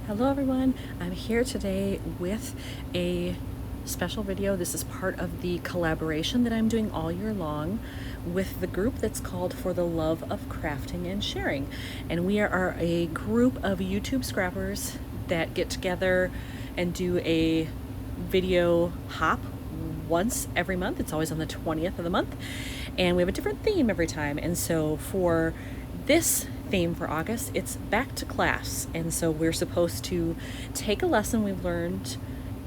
Hello everyone, I'm here today with a special video. This is part of the collaboration that I'm doing all year long with the group that's called For the Love of Crafting and Sharing. And we are a group of YouTube scrappers that get together and do a video hop once every month. It's always on the 20th of the month. And we have a different theme every time. And so for this theme for August, it's back to class. And so we're supposed to take a lesson we've learned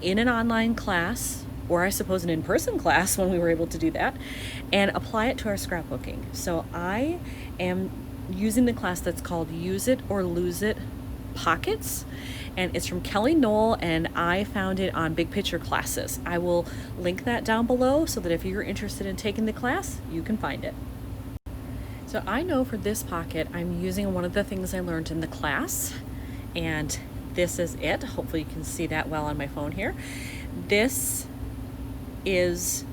in an online class, or I suppose an in-person class when we were able to do that, and apply it to our scrapbooking. So I am using the class that's called Use It or Lose It Pockets, and it's from Kelly Noel, and I found it on Big Picture Classes. I will link that down below so that if you're interested in taking the class, you can find it. So I know for this pocket, I'm using one of the things I learned in the class, and this is it. Hopefully you can see that well on my phone here. This is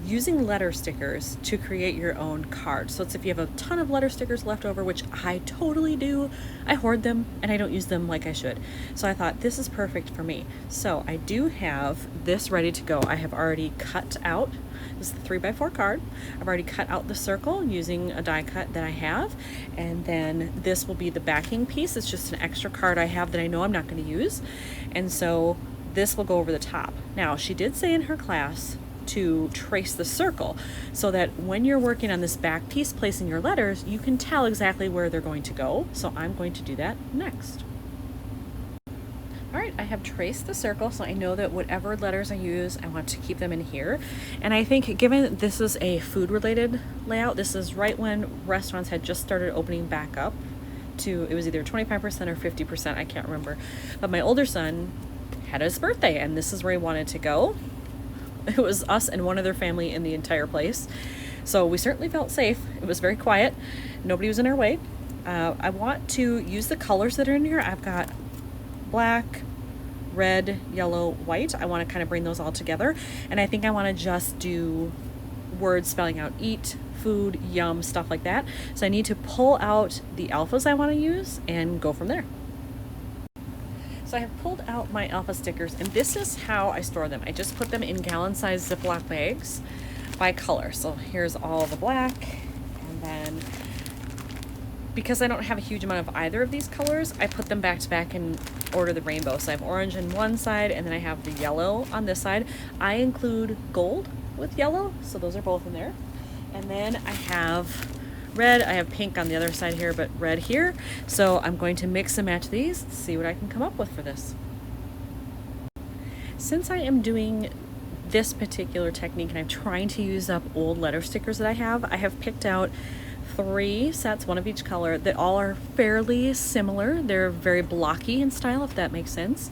using letter stickers to create your own card. So it's if you have a ton of letter stickers left over, which I totally do, I hoard them and I don't use them like I should. So I thought this is perfect for me. So I do have this ready to go. I have already cut out, this is the 3x4 card. I've already cut out the circle using a die cut that I have. And then this will be the backing piece. It's just an extra card I have that I know I'm not going to use. And so this will go over the top. Now, she did say in her class to trace the circle so that when you're working on this back piece, placing your letters, you can tell exactly where they're going to go. So I'm going to do that next. All right, I have traced the circle, so I know that whatever letters I use, I want to keep them in here. And I think given this is a food-related layout, this is right when restaurants had just started opening back up to, it was either 25% or 50%, I can't remember. But my older son had his birthday, and this is where he wanted to go. It was us and one other family in the entire place. So we certainly felt safe. It was very quiet. Nobody was in our way. I want to use the colors that are in here. I've got black, red, yellow, white. I want to kind of bring those all together. And I think I want to just do words spelling out eat, food, yum, stuff like that. So I need to pull out the alphas I want to use and go from there. So I have pulled out my alpha stickers, and this is how I store them. I just put them in gallon-sized Ziploc bags by color. So here's all the black, and then because I don't have a huge amount of either of these colors, I put them back to back in order the rainbow. So I have orange on one side, and then I have the yellow on this side. I include gold with yellow, so those are both in there. And then I have red, I have pink on the other side here, but red here. So I'm going to mix and match these, see what I can come up with for this. Since I am doing this particular technique and I'm trying to use up old letter stickers that I have picked out 3 sets, one of each color, that all are fairly similar. They're very blocky in style, if that makes sense.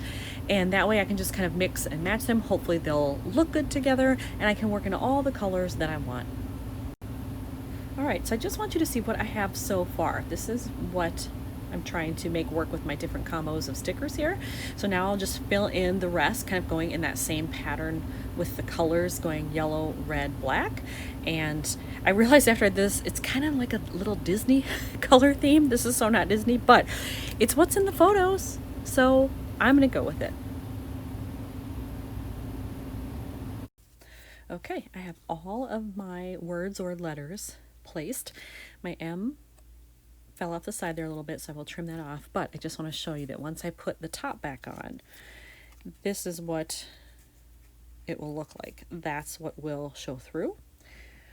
And that way I can just kind of mix and match them. Hopefully they'll look good together, and I can work into all the colors that I want. All right, so I just want you to see what I have so far. This is what I'm trying to make work with my different combos of stickers here. So now I'll just fill in the rest, kind of going in that same pattern with the colors going yellow, red, black. And I realized after this, it's kind of like a little Disney color theme. This is so not Disney, but it's what's in the photos. So I'm gonna go with it. Okay, I have all of my words or letters placed. My M fell off the side there a little bit, so I will trim that off, but I just want to show you that once I put the top back on, this is what it will look like. That's what will show through,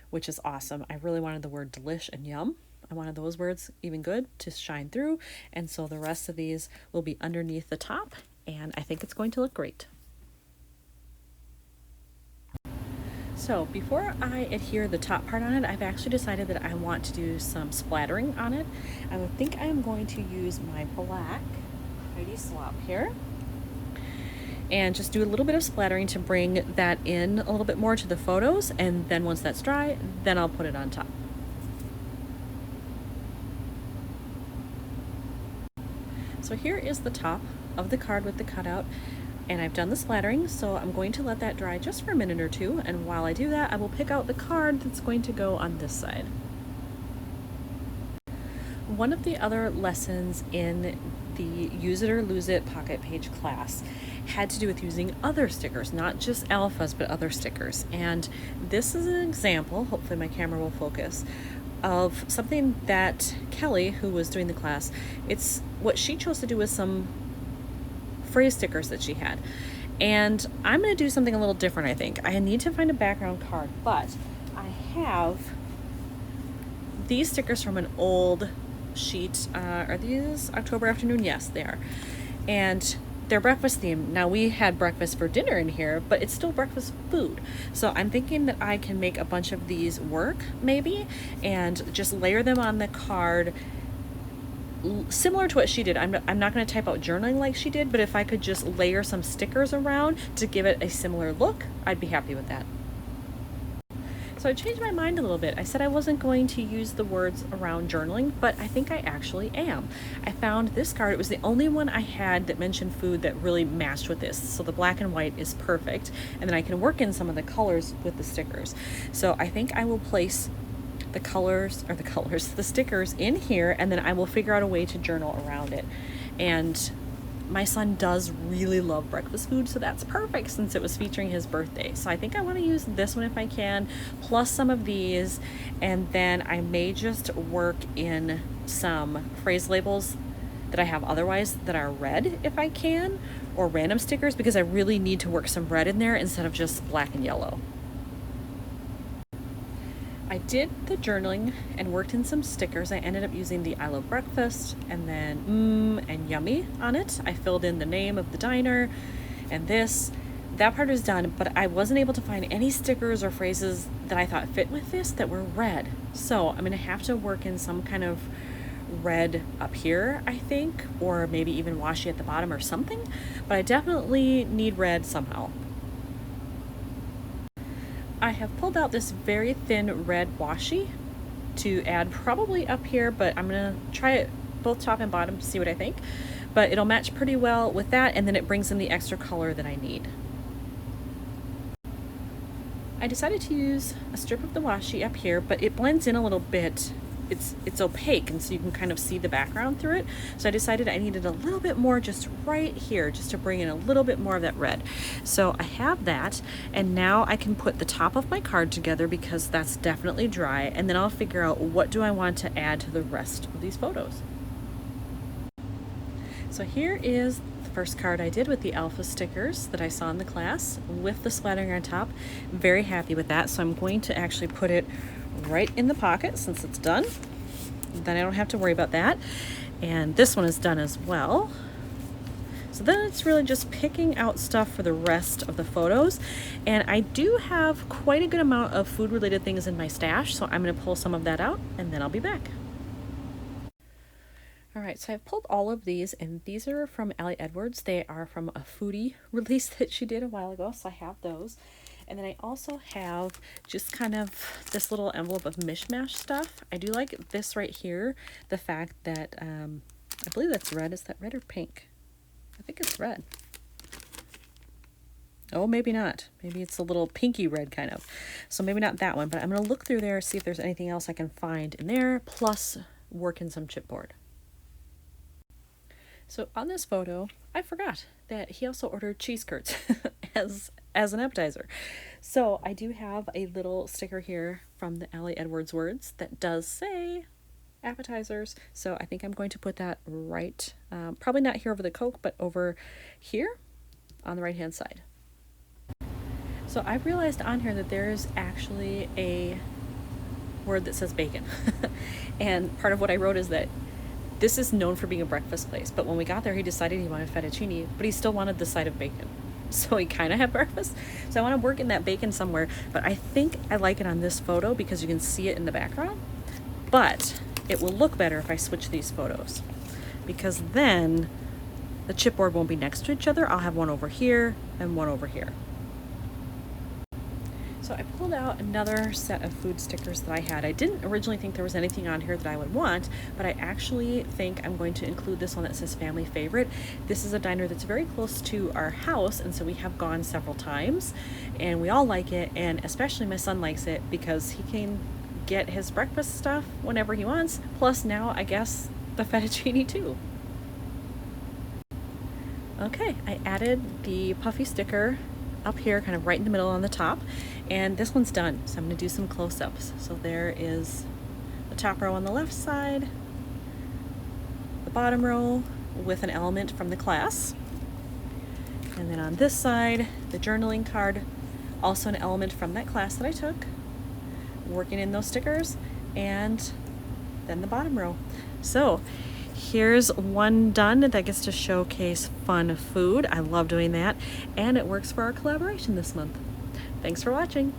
which is awesome. I really wanted the word delish and yum. I wanted those words, even good, to shine through, and so the rest of these will be underneath the top, and I think it's going to look great. So before I adhere the top part on it, I've actually decided that I want to do some splattering on it. I would think I'm going to use my black Heidi Slop here and just do a little bit of splattering to bring that in a little bit more to the photos, and then once that's dry, then I'll put it on top. So here is the top of the card with the cutout. And I've done the splattering, so I'm going to let that dry just for a minute or two, and while I do that, I will pick out the card that's going to go on this side. One of the other lessons in the Use It or Lose It pocket page class had to do with using other stickers, not just alphas, but other stickers. And this is an example, hopefully my camera will focus, of something that Kelly, who was doing the class, it's what she chose to do with some phrase stickers that she had. And I'm going to do something a little different, I think. I need to find a background card, but I have these stickers from an old sheet. Are these October Afternoon? Yes, they are. And they're breakfast themed. Now, we had breakfast for dinner in here, but it's still breakfast food. So I'm thinking that I can make a bunch of these work, maybe, and just layer them on the card similar to what she did. I'm not going to type out journaling like she did, but if I could just layer some stickers around to give it a similar look, I'd be happy with that. So I changed my mind a little bit. I said I wasn't going to use the words around journaling, but I think I actually am. I found this card. It was the only one I had that mentioned food that really matched with this. So the black and white is perfect. And then I can work in some of the colors with the stickers. So I think I will place the stickers in here, and then I will figure out a way to journal around it. And my son does really love breakfast food, so that's perfect since it was featuring his birthday. So I think I want to use this one if I can, plus some of these, and then I may just work in some phrase labels that I have otherwise that are red if I can, or random stickers, because I really need to work some red in there instead of just black and yellow. I did the journaling and worked in some stickers. I ended up using the I love breakfast and then and yummy on it. I filled in the name of the diner and this. That part is done, but I wasn't able to find any stickers or phrases that I thought fit with this that were red. So I'm gonna have to work in some kind of red up here, I think, or maybe even washi at the bottom or something, but I definitely need red somehow. I have pulled out this very thin red washi to add probably up here, but I'm gonna try it both top and bottom to see what I think. But it'll match pretty well with that, and then it brings in the extra color that I need. I decided to use a strip of the washi up here, but it blends in a little bit. It's opaque, and so you can kind of see the background through it. So I decided I needed a little bit more just right here, just to bring in a little bit more of that red. So I have that, and now I can put the top of my card together because that's definitely dry, and then I'll figure out what do I want to add to the rest of these photos. So here is the first card I did with the alpha stickers that I saw in the class with the splattering on top. Very happy with that, so I'm going to actually put it right in the pocket since it's done. Then I don't have to worry about that. And this one is done as well. So then it's really just picking out stuff for the rest of the photos. And I do have quite a good amount of food related things in my stash, so I'm going to pull some of that out and then I'll be back. All right, so I've pulled all of these, and these are from Allie Edwards. They are from a foodie release that she did a while ago, so I have those. And then I also have just kind of this little envelope of mishmash stuff. I do like this right here, the fact that, I believe that's red. Is that red or pink? I think it's red. Oh, maybe not. Maybe it's a little pinky red kind of. So maybe not that one, but I'm going to look through there, see if there's anything else I can find in there, plus work in some chipboard. So on this photo, I forgot that he also ordered cheese curds as an appetizer. So I do have a little sticker here from the Allie Edwards words that does say appetizers. So I think I'm going to put that right, probably not here over the Coke, but over here on the right hand side. So I've realized on here that there is actually a word that says bacon. And part of what I wrote is that this is known for being a breakfast place, but when we got there, he decided he wanted fettuccine, but he still wanted the side of bacon. So he kind of had breakfast. So I want to work in that bacon somewhere, but I think I like it on this photo because you can see it in the background, but it will look better if I switch these photos because then the chipboard won't be next to each other. I'll have one over here and one over here. So I pulled out another set of food stickers that I had. I didn't originally think there was anything on here that I would want, but I actually think I'm going to include this one that says family favorite. This is a diner that's very close to our house, and so we have gone several times, and we all like it, and especially my son likes it because he can get his breakfast stuff whenever he wants, plus now I guess the fettuccine too. Okay, I added the puffy sticker up here, kind of right in the middle on the top, and this one's done, so I'm going to do some close-ups. So there is the top row on the left side, the bottom row with an element from the class, and then on this side, the journaling card, also an element from that class that I took, working in those stickers, and then the bottom row. So here's one done that gets to showcase fun food. I love doing that, and it works for our collaboration this month. Thanks for watching.